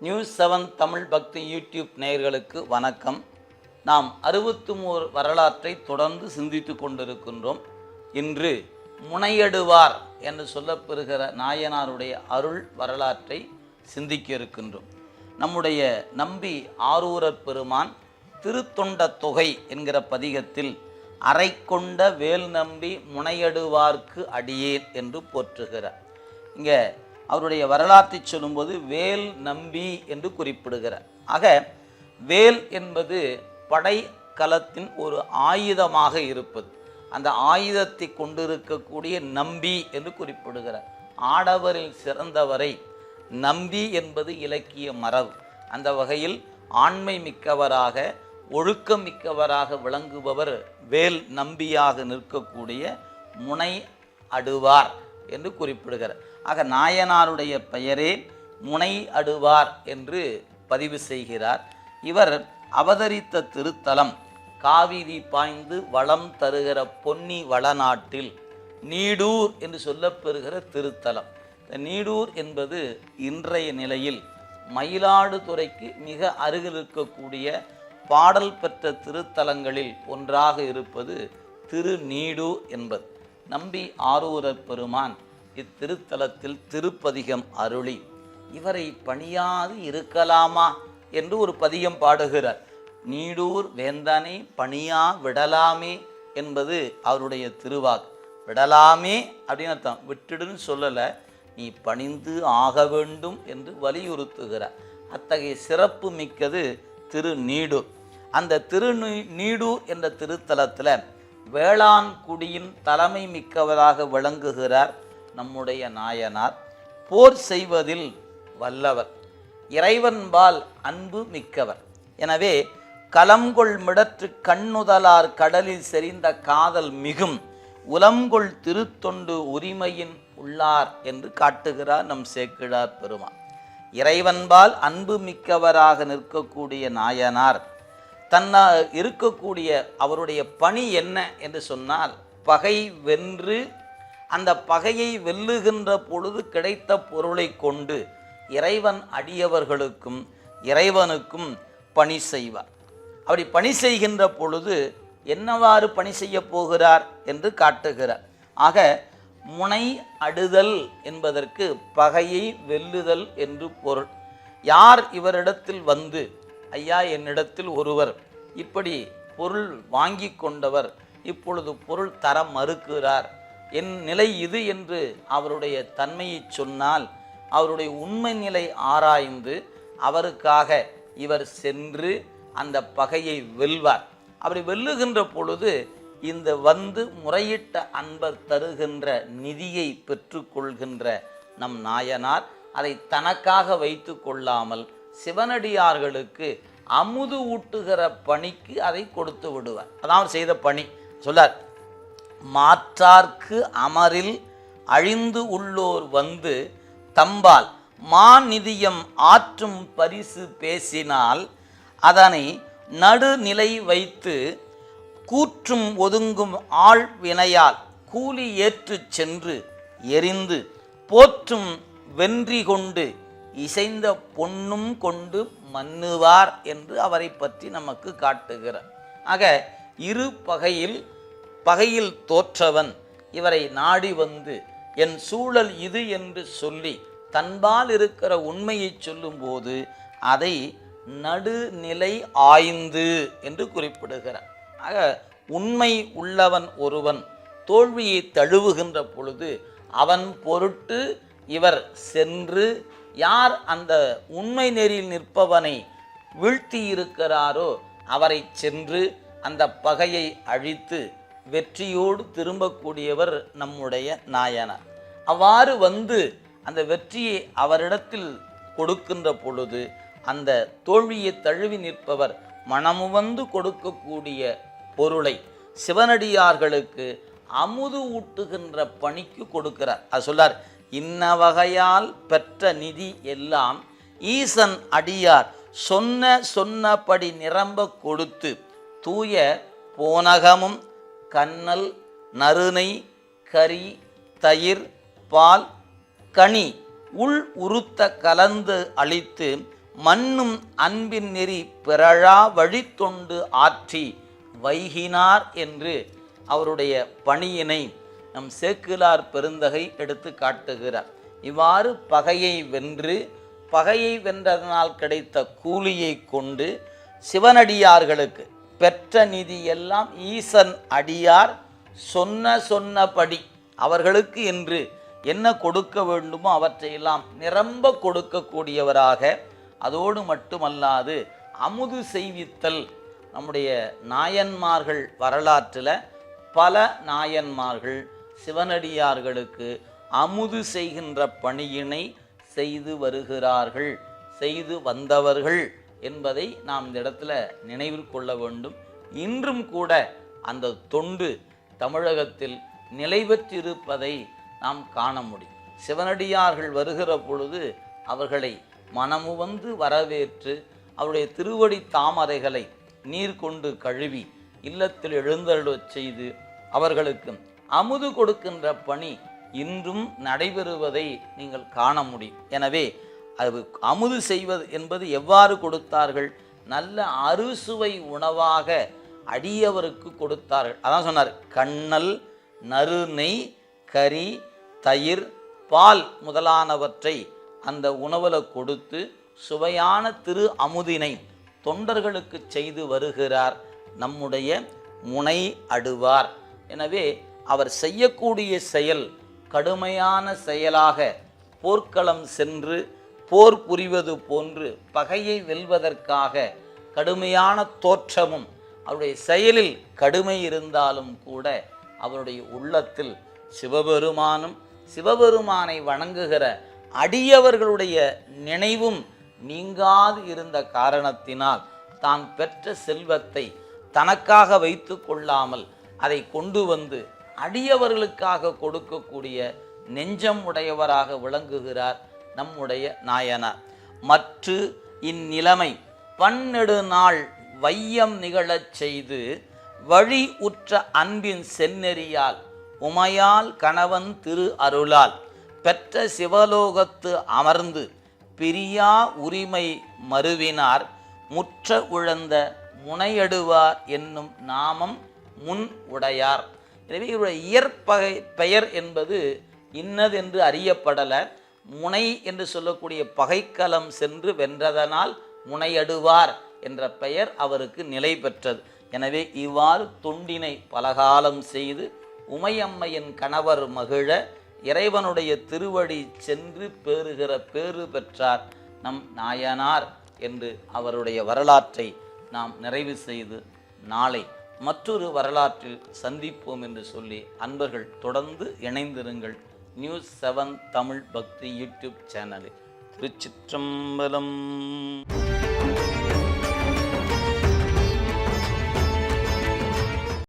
நியூஸ்7 தமிழ் பக்தி யூடியூப் நேயர்களுக்கு வணக்கம். நாம் 63 வரலாற்றை தொடர்ந்து சிந்தித்து கொண்டிருக்கின்றோம். இன்று முனையடுவார் என்று சொல்லப்பெறுகிற நாயனாருடைய அருள் வரலாற்றை சிந்திக்க இருக்கின்றோம். நம்முடைய நம்பி ஆரூரர் பெருமான் திருத்தொண்ட தொகை என்கிற பதிகத்தில் அரை கொண்ட வேல் நம்பி முனையடுவார்க்கு அடியேன் என்று போற்றுகிறார். இங்கே அவருடைய வரலாற்றை சொல்லும்போது வேல் நம்பி என்று குறிப்பிடுகிறார். ஆக வேல் என்பது படைக்கலத்தின் ஒரு ஆயுதமாக இருப்பது. அந்த ஆயுதத்தை கொண்டிருக்கக்கூடிய நம்பி என்று குறிப்பிடுகிறார். ஆடவரில் சிறந்தவரை நம்பி என்பது இலக்கிய மரபு. அந்த வகையில் ஆண்மை மிக்கவராக ஒழுக்கம் மிக்கவராக விளங்குபவர் வேல் நம்பியாக நிற்கக்கூடிய முனை அடுவார் என்று குறிப்பிடுகிறார். ஆக நாயனாருடைய பெயரே முனை அடுவார் என்று பதிவு செய்கிறார். இவர் அவதரித்த திருத்தலம் காவிரி பாய்ந்து வளம் தருகிற பொன்னி வளநாட்டில் நீடூர் என்று சொல்லப்பெறுகிற திருத்தலம். இந்த நீடூர் என்பது இன்றைய நிலையில் மயிலாடுதுறைக்கு மிக அருகில் இருக்கக்கூடிய பாடல் பெற்ற திருத்தலங்களில் ஒன்றாக இருப்பது திருநீடூர் என்பது. நம்பி ஆரூரர் பெருமான் இத்திருத்தலத்தில் திருப்பதிகம் அருளி இவரை பணியாது இருக்கலாமா என்று ஒரு பதிகம் பாடுகிறார். நீடூர் வேந்தனை பணியா விடலாமே என்பது அவருடைய திருவாக்கு. விடலாமே அப்படின்னு அர்த்தம், விட்டுடுன்னு சொல்லலை, நீ பணிந்து ஆக வேண்டும் என்று வலியுறுத்துகிறார். அத்தகைய சிறப்பு மிக்கது திருநீடூர். அந்த திருநீடூர் என்ற திருத்தலத்தில் வேளாண்குடியின் தலைமை மிக்கவராக விளங்குகிறார் நம்முடைய நாயனார். போர் செய்வதில் வல்லவர், இறைவன்பால் அன்பு மிக்கவர். எனவே கலம்கொள் மிடற்று கண்ணுதலார் கடலில் செறிந்த காதல் மிகும் உலம்கொள் திருத்தொண்டு உரிமையின் உள்ளார் என்று காட்டுகிறார் நம் சேக்கிழார் பெருமான். இறைவன்பால் அன்பு மிக்கவராக நிற்கக்கூடிய நாயனார் இருக்கக்கூடிய அவருடைய பணி என்ன என்று சொன்னால், பகை வென்று அந்த பகையை வெல்லுகின்ற பொழுது கிடைத்த பொருளை கொண்டு இறைவன் அடியவர்களுக்கும் இறைவனுக்கும் பணி செய்வார். அப்படி பணி செய்கின்ற பொழுது என்னவாறு பணி செய்ய போகிறார் என்று காட்டுகிறார். ஆக முனை அடுதல் என்பதற்கு பகையை வெல்லுதல் என்று பொருள். யார் இவரிடத்தில் வந்து, ஐயா என்னிடத்தில் ஒருவர் இப்படி பொருள் வாங்கி கொண்டவர் இப்பொழுது பொருள் தர மறுக்கிறார், என் நிலை இது என்று அவருடைய தன்மையை சொன்னால், அவருடைய உண்மை நிலை ஆராய்ந்து அவருக்காக இவர் சென்று அந்த பகையை வெல்வார். அப்படி வெல்லுகின்ற பொழுது இந்த வந்து முறையிட்ட அன்பர் தருகின்ற நிதியை பெற்றுக்கொள்கின்ற நம் நாயனார் அதை தனக்காக வைத்து கொள்ளாமல் சிவனடியார்களுக்கு அமுது ஊட்டுகிற பணிக்கு அதை கொடுத்து விடுவார். அதான் செய்த பணி. சொல்லார், மாற்றார்க்கு அமரில் அழிந்து உள்ளோர் வந்து தம்பால் மாநிதியம் ஆற்றும் பரிசு பேசினால் அதனை நடுநிலை வைத்து கூற்றும் ஒதுங்கும் ஆள் வினையால் கூலி ஏற்று சென்று எரிந்து போற்றும் வென்றி கொண்டு இசைந்த பொன்னும் கொண்டு மன்னுவார் என்று அவரை பற்றி நமக்கு காட்டுகிறார். ஆக இரு பகையில் தோற்றவன் இவரை நாடி வந்து என் சூழல் இது என்று சொல்லி தன்பால் இருக்கிற உண்மையை சொல்லும்போது அதை நடுநிலை ஆய்ந்து என்று குறிப்பிடுகிறார். ஆக உண்மை உள்ளவன் ஒருவன் தோல்வியை தழுவுகின்ற பொழுது அவன் பொருட்டு இவர் சென்று யார் அந்த உண்மை நெறியில் நிற்பவனை வீழ்த்தி இருக்கிறாரோ அவரை சென்று அந்த பகையை அழித்து வெற்றியோடு திரும்பக்கூடியவர் நம்முடைய நாயனார். அவ்வாறு வந்து அந்த வெற்றியை அவரிடத்தில் கொடுக்கின்ற பொழுது அந்த தோல்வியை தழுவி நிற்பவர் மனமுவந்து கொடுக்கக்கூடிய பொருளை சிவனடியார்களுக்கு அமுது ஊட்டுகின்ற பணிக்கு கொடுக்கிறார். அது சொல்லார், இன்ன வகையால் பெற்ற நிதி எல்லாம் ஈசன் அடியார் சொன்னபடி நிரம்ப கொடுத்து தூய போனகமும் கண்ணல் நறுனை கறி தயிர் பால் கனி உள் உருத்த கலந்து அளித்து மன்னும் அன்பின் நெறி பிறழா வழித்தொண்டு ஆற்றி வைகினார் என்று அவருடைய பணியினை நம் சேக்கிழார் பெருந்தகை எடுத்து காட்டுகிறார். இவ்வாறு பகையை வென்று பகையை வென்றதனால் கிடைத்த கூலியை கொண்டு சிவனடியார்களுக்கு பெற்ற நிதியெல்லாம் ஈசன் அடியார் சொன்னபடி அவர்களுக்கு என்று என்ன கொடுக்க வேண்டுமோ அவற்றையெல்லாம் நிரம்ப கொடுக்கக்கூடியவராக, அதோடு மட்டுமல்லாது அமுது செய்வித்தல். நம்முடைய நாயன்மார்கள் வரலாற்றில் பல நாயன்மார்கள் சிவனடியார்களுக்கு அமுது செய்கின்ற பணியினை செய்து வருகிறார்கள், செய்து வந்தவர்கள் என்பதை நாம் இந்த இடத்துல நினைவில் கொள்ள வேண்டும். இன்றும் கூட அந்த தொண்டு தமிழகத்தில் நிலை பெற்றிருப்பதை நாம் காண முடியும். சிவனடியார்கள் வருகிற பொழுது அவர்களை மனமுவந்து வரவேற்று அவருடைய திருவடி தாமரைகளை நீர் கொண்டு கழுவி இல்லத்தில் எழுந்தருளச் செய்து அவர்களுக்கு அமுது கொடுக்கின்ற பணி இன்றும் நடைபெறுவதை நீங்கள் காண முடியும். எனவே அது அமுது செய்வது என்பது எவ்வாறு கொடுத்தார்கள்? நல்ல அறுசுவை உணவாக அடியவருக்கு கொடுத்தார்கள். அதான் சொன்னார், கண்ணல் நறுநெய் கறி தயிர் பால் முதலானவற்றை அந்த உணவில் கொடுத்து சுவையான திரு அமுதினை தொண்டர்களுக்கு செய்து வருகிறார் நம்முடைய முனை அடுவார். எனவே அவர் செய்யக்கூடிய செயல் கடுமையான செயலாக போர்க்களம் சென்று போர் புரிவது போன்று பகையை வெல்வதற்காக கடுமையான தோற்றமும் அவருடைய செயலில் கடுமை இருந்தாலும் கூட அவருடைய உள்ளத்தில் சிவபெருமானும் சிவபெருமானை வணங்குகிற அடியவர்களுடைய நினைவும் நீங்காது இருந்த காரணத்தினால் தான் பெற்ற செல்வத்தை தனக்காக வைத்து கொள்ளாமல் அதை கொண்டு வந்து அடியவர்களுக்காக கொடுக்கக்கூடிய நெஞ்சம் உடையவராக விளங்குகிறார் நம்முடைய நாயனார். மற்ற இந்நிலைமை பன்னெடு நாள் வையம் நிகழச் செய்து வழி உற்ற அன்பின் செந்நெறியால் உமையால் கணவன் திரு அருளால் பெற்ற சிவலோகத்து அமர்ந்து பிரியா உரிமை மறுவினார் முற்ற உழந்த முனையடுவார் என்னும் நாமம் முன் உடையார். எனவே இவருடைய இயற்பகை பெயர் என்பது இன்னதென்று அறியப்படலை. முனை என்று சொல்லக்கூடிய பகைக்களம் சென்று வென்றதனால் முனையடுவார் என்ற பெயர் அவருக்கு நிலை பெற்றது. எனவே இவ்வாறு தொண்டினை பலகாலம் செய்து உமையம்மையின் கணவர் மகிழ இறைவனுடைய திருவடி சென்று பேறுகிற பேறு பெற்றார் நம் நாயனார் என்று அவருடைய வரலாற்றை நாம் நிறைவு செய்து நாளை மற்றொரு வரலாற்றில் சந்திப்போம் என்று சொல்லி அன்பர்கள் தொடர்ந்து இணைந்திருங்கள். நியூஸ் 7 தமிழ் பக்தி யூடியூப் சேனலில். திருச்சிற்றம்பலம்.